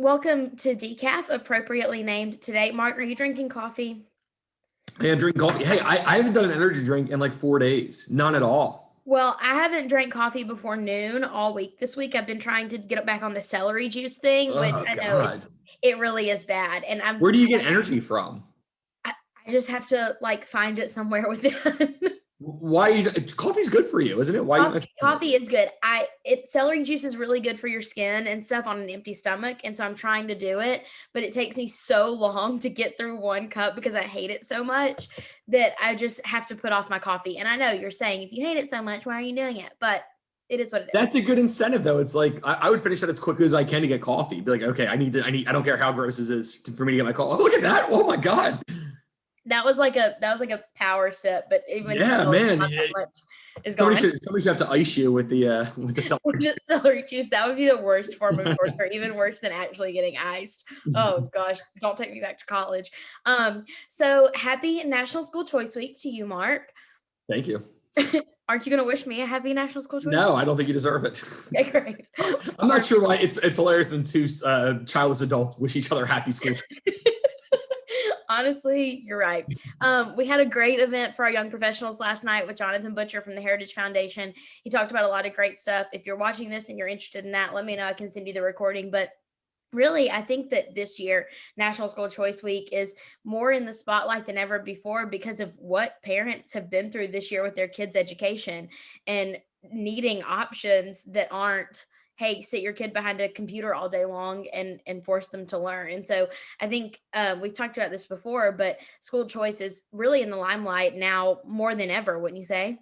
Welcome to Decaf, appropriately named today. Mark, are you drinking coffee? Hey, I'm drinking coffee. Hey, I haven't done an energy drink in like 4 days. None at all. Well, I haven't drank coffee before noon all week. This week I've been trying to get back on the celery juice thing, which Oh I know God. it really is bad. And Where do you get energy from? I, I just have to like find it somewhere within. Why coffee's good for you, isn't it? Why are you Coffee, not drinking coffee is good. Celery juice is really good for your skin and stuff on an empty stomach, and so I'm trying to do it, but it takes me so long to get through one cup because I hate it so much that I just have to put off my coffee. And I know you're saying if you hate it so much, why are you doing it? But it is what it is. That's a good incentive though. It's like I would finish that as quickly as I can to get coffee. Be like, okay, I don't care how gross this is for me to get my coffee. Oh, look at that. Oh my God. That was like a power sip, but even Yeah, still, man. not that much is Somebody gone. should have to ice you with the celery. The celery juice, that would be the worst form of torture, even worse than actually getting iced. Oh gosh, don't take me back to college. So happy National School Choice Week to you, Mark. Thank you. Aren't you gonna wish me a happy National School Choice No, Week? I don't think you deserve it. Okay, great. I'm not sure why it's hilarious when two childless adults wish each other happy school. Honestly, you're right. We had a great event for our young professionals last night with Jonathan Butcher from the Heritage Foundation. He talked about a lot of great stuff. If you're watching this and you're interested in that, let me know. I can send you the recording. But really, I think that this year, National School Choice Week is more in the spotlight than ever before because of what parents have been through this year with their kids' education and needing options that aren't, hey, sit your kid behind a computer all day long and force them to learn. And so I think we've talked about this before, but school choice is really in the limelight now more than ever, wouldn't you say?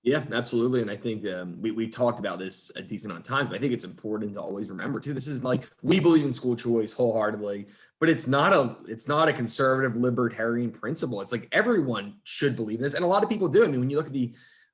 Yeah, absolutely. And I think we talked about this a decent amount of times, but I think it's important to always remember too. This is like we believe in school choice wholeheartedly, but it's not a conservative libertarian principle. It's like everyone should believe in this, and a lot of people do. I mean, when you look at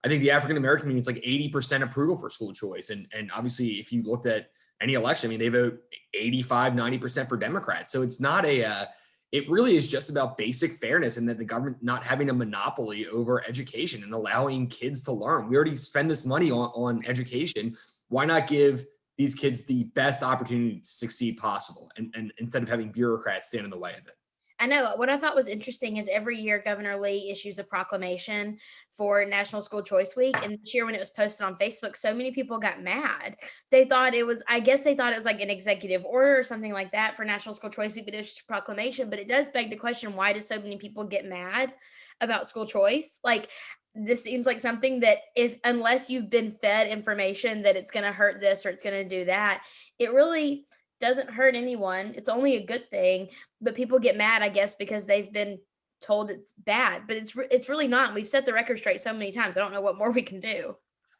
I think the African American community, it's like 80% approval for school choice, and obviously if you looked at any election, I mean, they vote 85, 90% for Democrats. So it's not it really is just about basic fairness and that the government not having a monopoly over education and allowing kids to learn. We already spend this money on education. Why not give these kids the best opportunity to succeed possible and instead of having bureaucrats stand in the way of it? I know. What I thought was interesting is every year Governor Lee issues a proclamation for National School Choice Week. And this year, when it was posted on Facebook, so many people got mad. They thought it was, I guess they thought it was like an executive order or something like that for National School Choice Week, but it's just a proclamation. But it does beg the question, why do so many people get mad about school choice? Like, this seems like something that if unless you've been fed information that it's going to hurt this or it's going to do that, it really doesn't hurt anyone. It's only a good thing, but people get mad, I guess, because they've been told it's bad, but it's really not. And we've set the record straight so many times. I don't know what more we can do.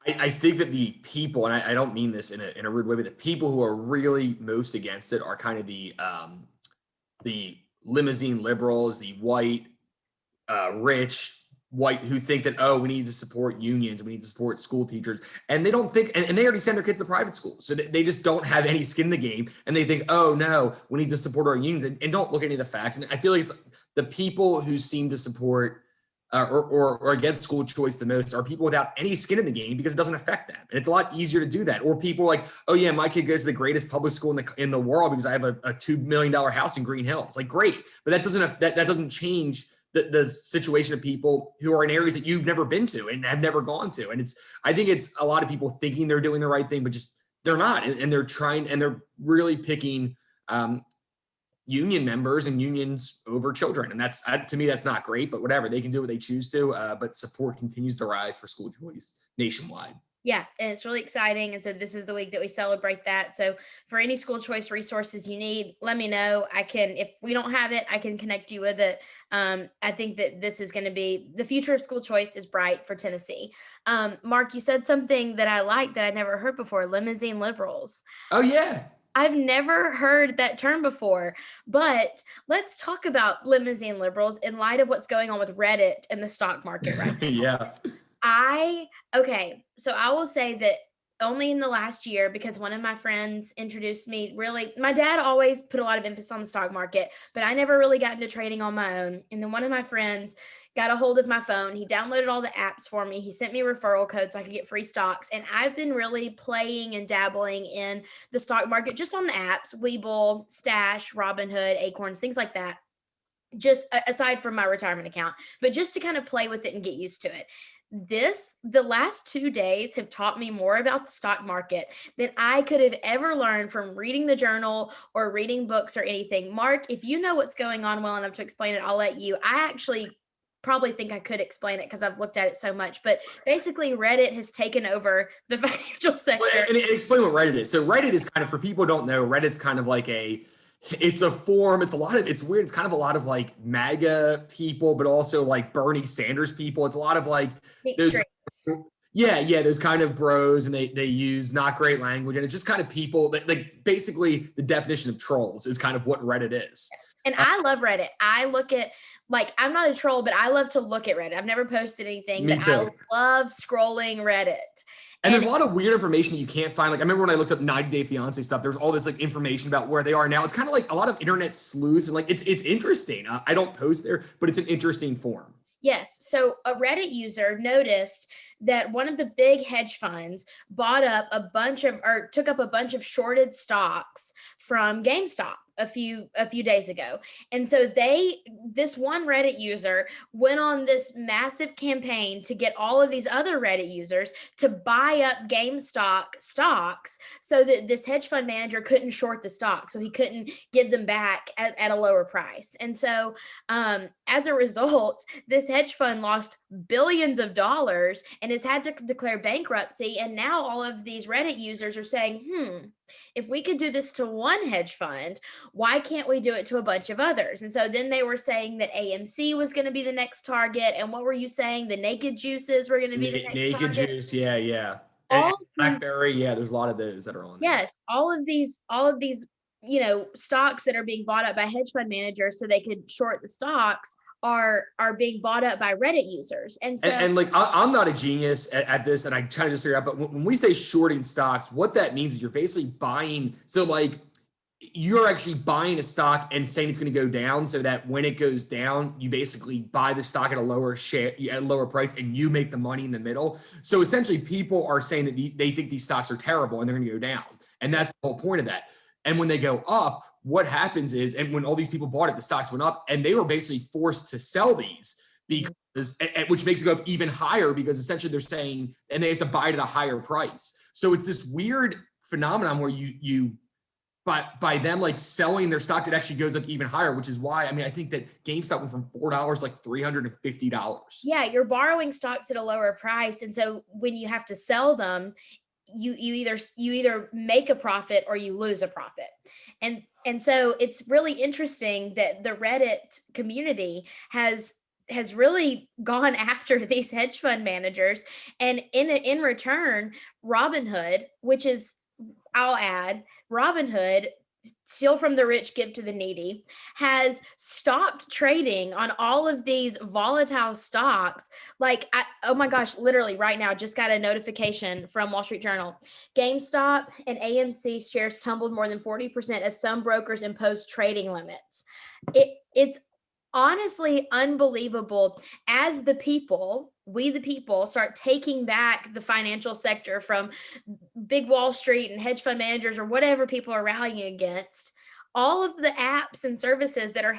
I think that the people, and I don't mean this in a rude way, but the people who are really most against it are kind of the limousine liberals, the white rich white who think that, oh, we need to support unions, we need to support school teachers, and they don't think, and they already send their kids to private schools, so they just don't have any skin in the game, and they think, oh no, we need to support our unions, and don't look at any of the facts. And I feel like it's the people who seem to support or against school choice the most are people without any skin in the game because it doesn't affect them, and it's a lot easier to do that. Or people like, oh yeah, my kid goes to the greatest public school in the world because I have a $2 million house in Green Hills. Like, great, but that doesn't change the situation of people who are in areas that you've never been to and have never gone to. And I think it's a lot of people thinking they're doing the right thing, but just they're not. And they're trying, and they're really picking union members and unions over children. And that's, to me, that's not great, but whatever, they can do what they choose to. But support continues to rise for school choice nationwide. Yeah, and it's really exciting. And so this is the week that we celebrate that. So for any school choice resources you need, let me know. I can, if we don't have it, I can connect you with it. I think that this is going to be the future of school choice is bright for Tennessee. Mark, you said something that I like that I never heard before, limousine liberals. Oh yeah. I've never heard that term before, but let's talk about limousine liberals in light of what's going on with Reddit and the stock market right now. Yeah. Okay, so I will say that only in the last year, because one of my friends introduced me. Really, my dad always put a lot of emphasis on the stock market, but I never really got into trading on my own. And then one of my friends got a hold of my phone. He downloaded all the apps for me. He sent me referral codes so I could get free stocks. And I've been really playing and dabbling in the stock market just on the apps, Webull, Stash, Robinhood, Acorns, things like that, just aside from my retirement account, but just to kind of play with it and get used to it. The last 2 days have taught me more about the stock market than I could have ever learned from reading the journal or reading books or anything. Mark, if you know what's going on well enough to explain it, I'll let you. I actually probably think I could explain it because I've looked at it so much, but basically Reddit has taken over the financial sector. And explain what Reddit is. So Reddit is kind of, for people who don't know, Reddit's kind of like it's a forum. It's weird. It's kind of a lot of like MAGA people, but also like Bernie Sanders people. It's a lot of like those, those kind of bros, and they use not great language, and it's just kind of people that, like, basically the definition of trolls is kind of what Reddit is. And I love Reddit. I look at, like, I'm not a troll, but I love to look at Reddit. I've never posted anything, but I love scrolling Reddit. And there's a lot of weird information that you can't find. Like, I remember when I looked up 90 Day Fiance stuff, there's all this like information about where they are now. It's kind of like a lot of internet sleuths, and like it's interesting. I don't post there, but it's an interesting forum. Yes. So a Reddit user noticed that one of the big hedge funds bought up took up a bunch of shorted stocks from GameStop a few days ago. And so this one Reddit user went on this massive campaign to get all of these other Reddit users to buy up GameStop stocks so that this hedge fund manager couldn't short the stock, so he couldn't give them back at a lower price. And so as a result, this hedge fund lost billions of dollars and has had to declare bankruptcy. And now all of these Reddit users are saying, if we could do this to one hedge fund, why can't we do it to a bunch of others? And so then they were saying that AMC was going to be the next target. And what were you saying? The naked juices were going to be the next target? Naked juice, yeah. And BlackBerry, there's a lot of those that are on there. Yes, all of these, stocks that are being bought up by hedge fund managers so they could short the stocks are being bought up by Reddit users. And so, and like, I'm not a genius at this, and I try to just figure out, but when we say shorting stocks, what that means is you're basically buying. So like, you're actually buying a stock and saying it's going to go down, so that when it goes down, you basically buy the stock at a lower price, and you make the money in the middle. So essentially, people are saying that they think these stocks are terrible and they're going to go down, and that's the whole point of that. And when they go up, what happens is, and when all these people bought it, the stocks went up, and they were basically forced to sell these because, which makes it go up even higher, because essentially they're saying, and they have to buy it at a higher price. So it's this weird phenomenon where but by them like selling their stock, it actually goes up even higher, which is why, I think that GameStop went from $4 to like $350. Yeah, you're borrowing stocks at a lower price, and so when you have to sell them, you either make a profit or you lose a profit. And so it's really interesting that the Reddit community has really gone after these hedge fund managers, and in return, Robinhood, which is, I'll add, Robinhood, steal from the rich, give to the needy, has stopped trading on all of these volatile stocks. Like, oh my gosh, literally right now, just got a notification from Wall Street Journal. GameStop and AMC shares tumbled more than 40% as some brokers imposed trading limits. It's honestly unbelievable. As we the people start taking back the financial sector from big Wall Street and hedge fund managers or whatever people are rallying against, all of the apps and services that are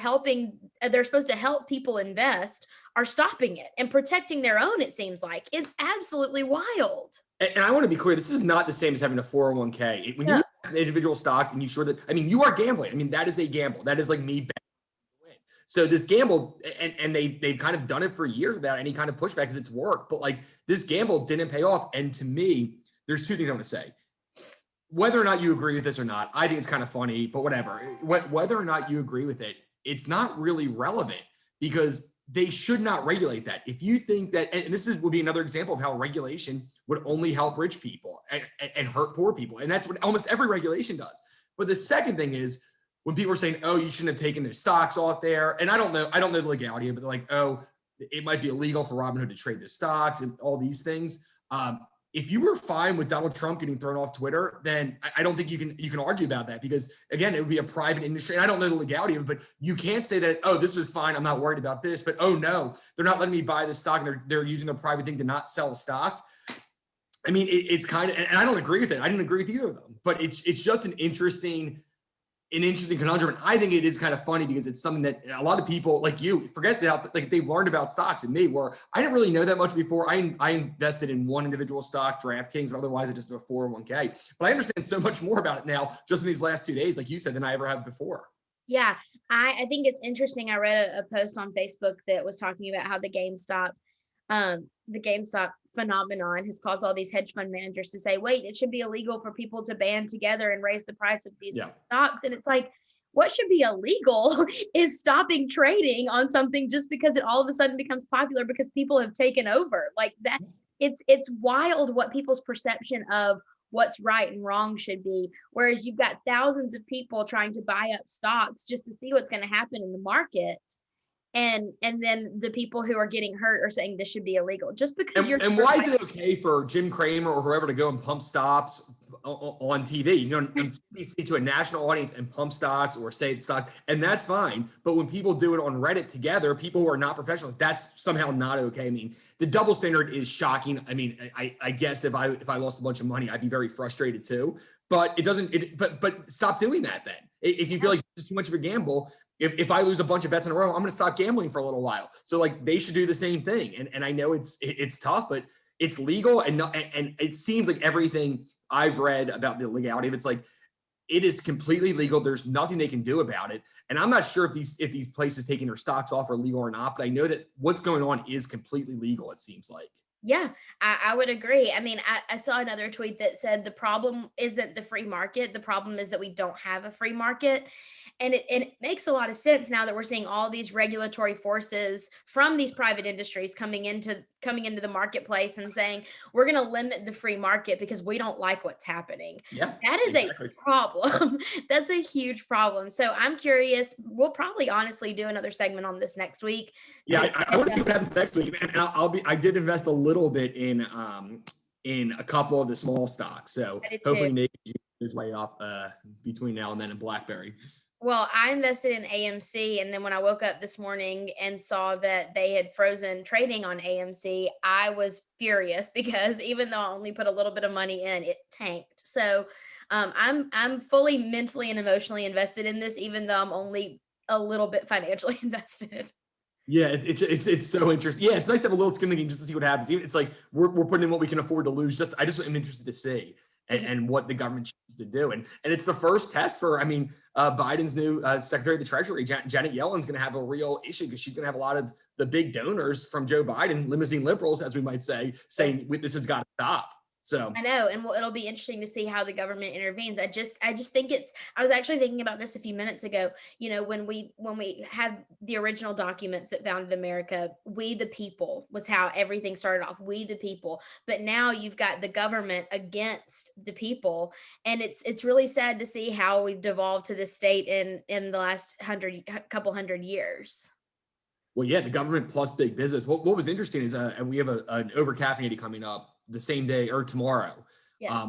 they're supposed to help people invest, are stopping it and protecting their own. It seems like it's absolutely wild. And I want to be clear, this is not the same as having a 401k. When you invest in individual stocks and you are gambling. That is a gamble. That is like me betting. So this gamble, and they've kind of done it for years without any kind of pushback because it's worked. But like, this gamble didn't pay off. And to me, there's two things I want to say. Whether or not you agree with this or not, I think it's kind of funny, but whatever. Whether or not you agree with it, it's not really relevant, because they should not regulate that. If you think that, and this would be another example of how regulation would only help rich people and hurt poor people. And that's what almost every regulation does. But the second thing is, when people are saying, oh, you shouldn't have taken the stocks off there. And I don't know the legality, but they're like, oh, it might be illegal for Robinhood to trade the stocks and all these things. if you were fine with Donald Trump getting thrown off Twitter, then I don't think you can argue about that, because again, it would be a private industry. And I don't know the legality of it, but you can't say that, oh, this was fine, I'm not worried about this, but oh no, they're not letting me buy this stock, and they're using their private thing to not sell a stock. I mean, it's kind of, and I don't agree with it. I didn't agree with either of them, but it's just an interesting conundrum. And I think it is kind of funny, because it's something that a lot of people like you forget that, like, they've learned about stocks, and me, where I didn't really know that much before. I invested in one individual stock, DraftKings, but otherwise I just have a 401k. But I understand so much more about it now, just in these last 2 days, like you said, than I ever have before. Yeah, I think it's interesting. I read a post on Facebook that was talking about how the GameStop phenomenon has caused all these hedge fund managers to say, wait, it should be illegal for people to band together and raise the price of these stocks. And it's like, what should be illegal is stopping trading on something just because it all of a sudden becomes popular because people have taken over. Like that, it's wild what people's perception of what's right and wrong should be. Whereas you've got thousands of people trying to buy up stocks just to see what's going to happen in the market. And then the people who are getting hurt are saying this should be illegal just because and why is it okay for Jim Cramer or whoever to go and pump stops on TV, you know, on CNBC to a national audience and pump stocks or say it's stock, and that's fine. But when people do it on Reddit together, people who are not professionals, that's somehow not okay. I mean, the double standard is shocking. I mean, I guess if I lost a bunch of money, I'd be very frustrated too. But it doesn't. But stop doing that then. If you feel like it's too much of a gamble. If I lose a bunch of bets in a row, I'm going to stop gambling for a little while. So like they should do the same thing. And I know it's tough, but it's legal. And it seems like everything I've read about the legality of it's like, it is completely legal. There's nothing they can do about it. And I'm not sure if these places taking their stocks off are legal or not, but I know that what's going on is completely legal, it seems like. Yeah, I would agree. I mean, I saw another tweet that said the problem isn't the free market. The problem is that we don't have a free market. And it makes a lot of sense now that we're seeing all these regulatory forces from these private industries coming into the marketplace and saying, we're going to limit the free market because we don't like what's happening. Yeah, that is exactly a problem. That's a huge problem. So I'm curious. We'll probably honestly do another segment on this next week. Yeah, I want to see what happens next week. And I did invest a little bit in a couple of the small stocks. So hopefully Nate his way up between now and then in BlackBerry. Well, I invested in AMC, and then when I woke up this morning and saw that they had frozen trading on AMC, I was furious because even though I only put a little bit of money in, it tanked. So I'm fully mentally and emotionally invested in this, even though I'm only a little bit financially invested. Yeah, it's so interesting. Yeah, it's nice to have a little skin in the game just to see what happens. It's like we're putting in what we can afford to lose. I just am interested to see and what the government chooses to do. And it's the first test for, I mean, Biden's new Secretary of the Treasury, Janet Yellen's going to have a real issue because she's going to have a lot of the big donors from Joe Biden, limousine liberals, as we might say, saying this has got to stop. So I know, and it'll be interesting to see how the government intervenes. I just think I was actually thinking about this a few minutes ago. You know, when we had the original documents that founded America, we the people was how everything started off. We the people, but now you've got the government against the people, and it's really sad to see how we've devolved to this state in the last couple hundred years. Well, yeah, the government plus big business. What was interesting is, and we have an overcaffeinated coming up the same day or tomorrow,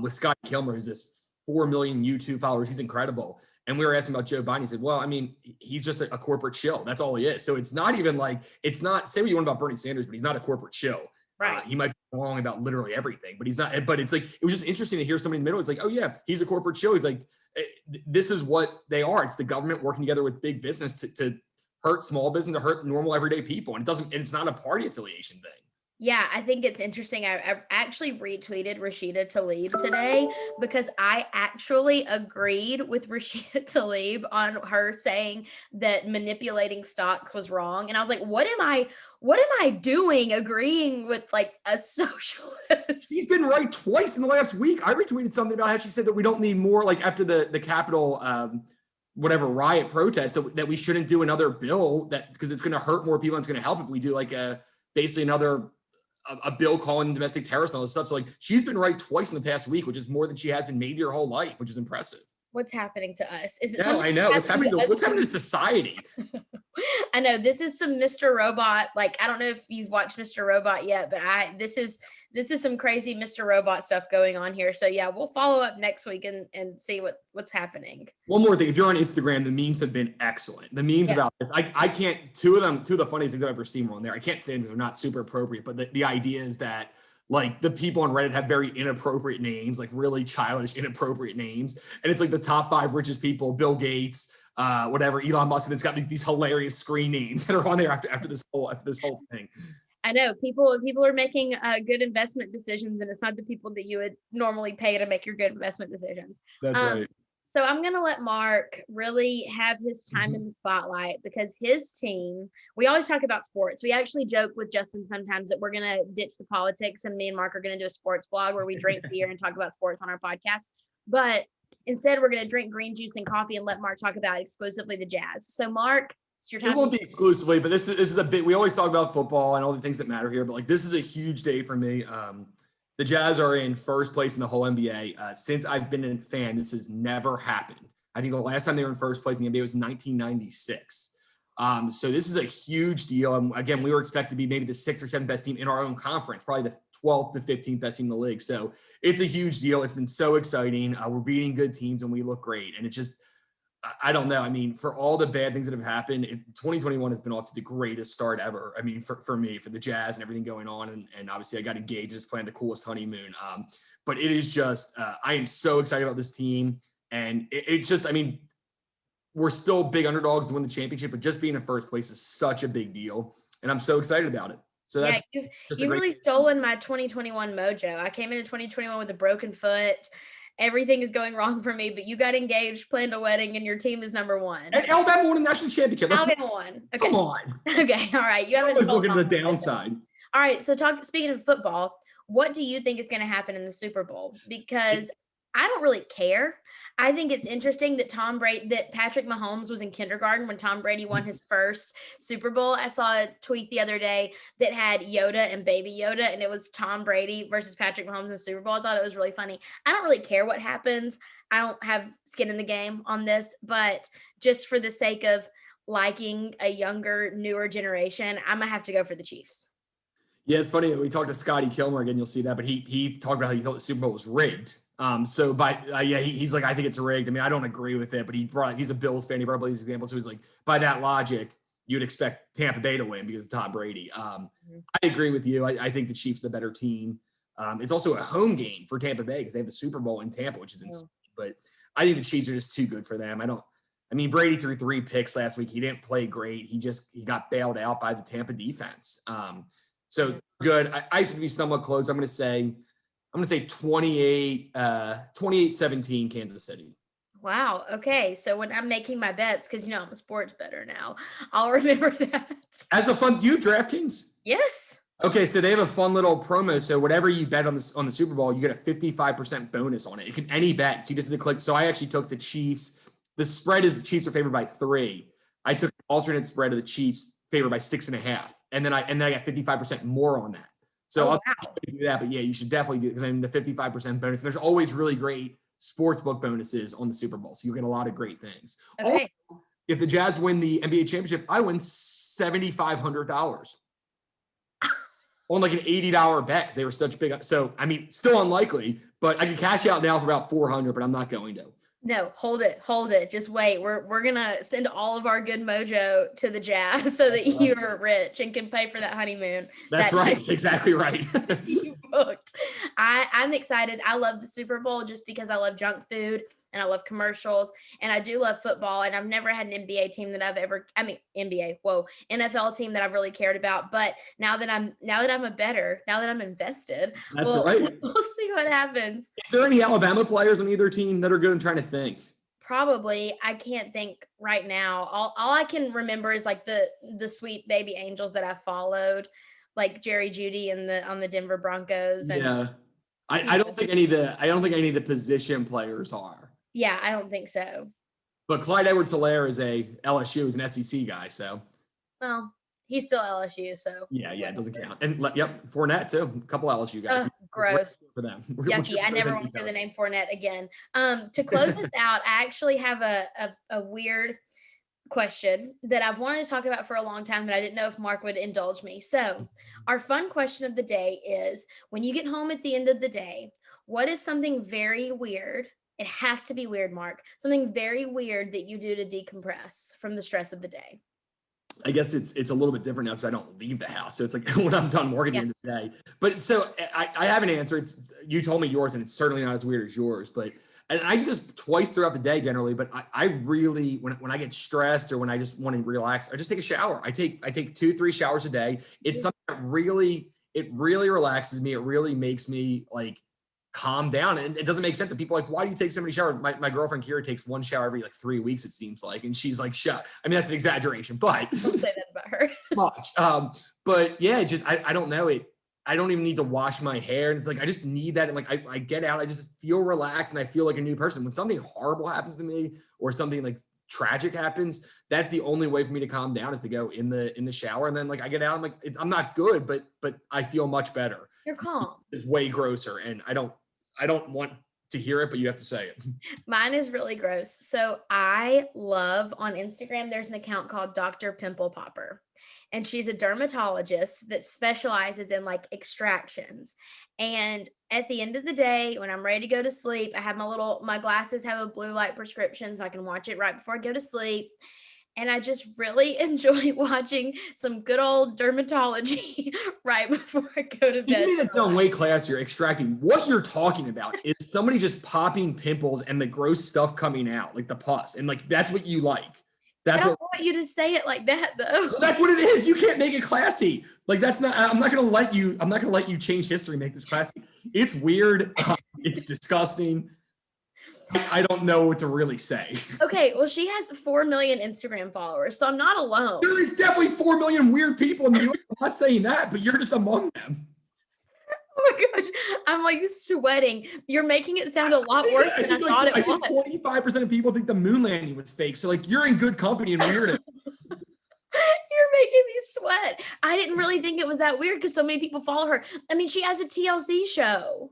with Scott Kilmer, who's this 4 million YouTube followers. He's incredible. And we were asking about Joe Biden. He said, well, I mean, he's just a corporate shill. That's all he is. So it's not even like, it's not, say what you want about Bernie Sanders, but he's not a corporate shill. Right. He might be wrong about literally everything, but he's not. But it's like, it was just interesting to hear somebody in the middle. It's like, oh yeah, he's a corporate shill. He's like, this is what they are. It's the government working together with big business to hurt small business, to hurt normal everyday people. And it's not a party affiliation thing. Yeah, I think it's interesting. I actually retweeted Rasheda Tlaib today because I actually agreed with Rasheda Tlaib on her saying that manipulating stocks was wrong. And I was like, what am I doing agreeing with like a socialist? She's been right twice in the last week. I retweeted something about how she said that we don't need more, like after the Capitol whatever riot protest, that we shouldn't do another bill because it's going to hurt more people and it's going to help if we do like basically another a bill calling domestic terrorists and all this stuff. So like she's been right twice in the past week, which is more than she has been maybe her whole life, which is impressive. What's happening to us? Is it I know. What's happening to society? I know this is some Mr. Robot. Like, I don't know if you've watched Mr. Robot yet, but this is some crazy Mr. Robot stuff going on here. So yeah, we'll follow up next week and see what's happening. One more thing, if you're on Instagram, the memes have been excellent. The memes Yes. about this, I can't, two of the funniest things I've ever seen were on there. I can't say them because they're not super appropriate, but the idea is that like the people on Reddit have very inappropriate names, like really childish, inappropriate names. And it's like the top 5 richest people, Bill Gates, whatever, Elon Musk, and it's got these hilarious screen names that are on there after this whole thing. I know people are making good investment decisions, and it's not the people that you would normally pay to make your good investment decisions. That's right. So I'm going to let Mark really have his time in the spotlight because his team, we always talk about sports. We actually joke with Justin sometimes that we're going to ditch the politics and me and Mark are going to do a sports blog where we drink beer and talk about sports on our podcast. But instead, we're going to drink green juice and coffee and let Mark talk about exclusively the Jazz. So Mark, it's your time. It won't be exclusively, but this is a big, we always talk about football and all the things that matter here, but like this is a huge day for me. The Jazz are in first place in the whole NBA. Since I've been a fan, this has never happened. I think the last time they were in first place in the NBA was 1996. So this is a huge deal. And again, we were expected to be maybe the 6th or 7th best team in our own conference, probably the 12th to 15th best team in the league. So it's a huge deal. It's been so exciting. We're beating good teams and we look great. And it just, I don't know. I mean, for all the bad things that have happened, 2021 has been off to the greatest start ever. I mean, for me, for the Jazz and everything going on. And obviously I got engaged, just playing the coolest honeymoon. But it is just, I am so excited about this team. And it's just, I mean, we're still big underdogs to win the championship, but just being in first place is such a big deal. And I'm so excited about it. So that's you really stolen my 2021 mojo. I came into 2021 with a broken foot. Everything is going wrong for me, but you got engaged, planned a wedding, and your team is number 1. And Alabama won a national championship. Alabama won. Okay. Come on. Okay. All right. You haven't always looking at the downside. All right. So speaking of football, what do you think is going to happen in the Super Bowl? Because I don't really care. I think it's interesting that Patrick Mahomes was in kindergarten when Tom Brady won his first Super Bowl. I saw a tweet the other day that had Yoda and Baby Yoda, and it was Tom Brady versus Patrick Mahomes in the Super Bowl. I thought it was really funny. I don't really care what happens. I don't have skin in the game on this, but just for the sake of liking a younger, newer generation, I'm going to have to go for the Chiefs. Yeah, it's funny. We talked to Scotty Kilmer again. You'll see that, but he talked about how he thought the Super Bowl was rigged. So he's like, I think it's rigged. I mean, I don't agree with it, but he's a Bills fan. He brought up these examples. So he's like, by that logic, you'd expect Tampa Bay to win because of Tom Brady. I agree with you. I think the Chiefs are the better team. It's also a home game for Tampa Bay because they have the Super Bowl in Tampa, which is insane. But I think the Chiefs are just too good for them. Brady threw 3 picks last week. He didn't play great. He got bailed out by the Tampa defense. So good. I used to be somewhat close. I'm going to say 28-17 Kansas City. Wow. Okay. So when I'm making my bets, because I'm a sports bettor now, I'll remember that. As a fun, do you DraftKings? Yes. Okay, so they have a fun little promo. So whatever you bet on the Super Bowl, you get a 55% bonus on it. You can any bet. So you just have to click. So I actually took the Chiefs. The spread is the Chiefs are favored by 3. I took the alternate spread of the Chiefs favored by 6.5, and then I got 55% more on that. So I'll do that, but yeah, you should definitely do it because the 55% bonus. And there's always really great sportsbook bonuses on the Super Bowl, so you get a lot of great things. Okay. Also, if the Jazz win the NBA championship, I win $7,500 on like an $80 bet because they were such big. So still unlikely, but I can cash out now for about $400, but I'm not going to. No, hold it. Just wait. We're gonna send all of our good mojo to the Jazz so that you're rich and can pay for that honeymoon. That's right. Exactly right. You booked. I'm excited. I love the Super Bowl just because I love junk food and I love commercials and I do love football, and I've never had an NBA team that NFL team that I've really cared about. But now that I'm a bettor, now that I'm invested, right. We'll see what happens. Is there any Alabama players on either team that are good? I'm trying to think. Probably. I can't think right now. All I can remember is like the sweet baby angels that I followed, like Jerry Jeudy on the Denver Broncos. And yeah. I don't think any of the position players are. Yeah, I don't think so. But Clyde Edwards-Helaire is is an SEC guy, so. Well, he's still LSU, so. Yeah, it doesn't count. And Fournette too. A couple LSU guys. Gross. For them. Yucky. I never want to hear the name Fournette again. To close this out, I actually have a weird question that I've wanted to talk about for a long time, but I didn't know if Mark would indulge me. So, our fun question of the day is, when you get home at the end of the day, what is something very weird? It has to be weird, Mark. Something very weird that you do to decompress from the stress of the day. I guess it's a little bit different now because I don't leave the house. So it's like when I'm done work at the Yeah. end of the day. But so I have an answer. You told me yours, and it's certainly not as weird as yours. But and I do this twice throughout the day generally. But I really when I get stressed or when I just want to relax, I just take a shower. I take 2-3 showers a day. It's something that really relaxes me. It really makes me like calm down. And it doesn't make sense to people like, why do you take so many showers? My girlfriend Kira takes one shower every like 3 weeks, it seems like. And she's like, shut. I mean, that's an exaggeration, but Don't say that about her. much. But yeah, just I don't know it. I don't even need to wash my hair. And it's like I just need that. And like I get out, I just feel relaxed and I feel like a new person. When something horrible happens to me or something like tragic happens, that's the only way for me to calm down is to go in the shower. And then like I get out, I'm like, I'm not good, but I feel much better. You're calm. It's way grosser. And I don't want to hear it, but you have to say it. Mine is really gross. So I love on Instagram, there's an account called Dr. Pimple Popper. And she's a dermatologist that specializes in like extractions. And at the end of the day, when I'm ready to go to sleep, I have my glasses have a blue light prescription so I can watch it right before I go to sleep. And I just really enjoy watching some good old dermatology right before I go to bed. You made that sound way classier. Extracting. What you're talking about is somebody just popping pimples and the gross stuff coming out, like the pus, and like that's what you like. I That's don't what. want you to say it like that though. Well, that's what it is. You can't make it classy. Like that's not. I'm not gonna let you change history, and make this classy. It's weird. It's disgusting. I don't know what to really say. Okay, well, she has 4 million Instagram followers, so I'm not alone. There's definitely 4 million weird people in the US. I'm not saying that, but you're just among them. Oh my gosh, I'm like sweating. You're making it sound a lot worse than I thought it was. 25% of people think the moon landing was fake. So like you're in good company and weird. You're making me sweat. I didn't really think it was that weird because so many people follow her. I mean, she has a TLC show.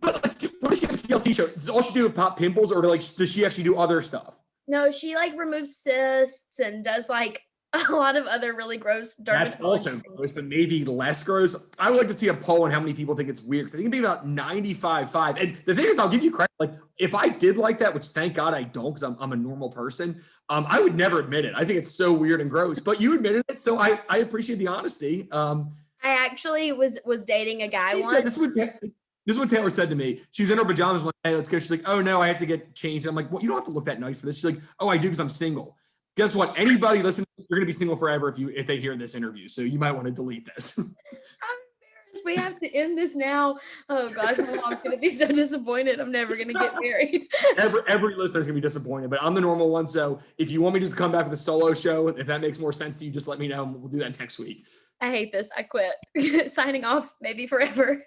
But like, what does she have a TLC show? Does all she do is pop pimples, or like does she actually do other stuff? No, she like removes cysts and does like a lot of other really gross dermatology. That's also gross, but maybe less gross. I would like to see a poll on how many people think it's weird. Because I think it'd be about 95.5. And the thing is, I'll give you credit. Like, if I did like that, which thank God I don't, because I'm a normal person, I would never admit it. I think it's so weird and gross. But you admitted it, so I appreciate the honesty. I actually was dating a guy once. This is what Taylor said to me. She was in her pajamas one day. Let's go. She's like, oh no, I have to get changed. And I'm like, well, you don't have to look that nice for this. She's like, oh, I do because I'm single. Guess what? Anybody listening, you're gonna be single forever if they hear this interview. So you might want to delete this. I'm embarrassed. We have to end this now. Oh gosh, my mom's gonna be so disappointed. I'm never gonna get married. Every listener's gonna be disappointed, but I'm the normal one. So if you want me to just come back with a solo show, if that makes more sense to you, just let me know and we'll do that next week. I hate this. I quit. Signing off, maybe forever.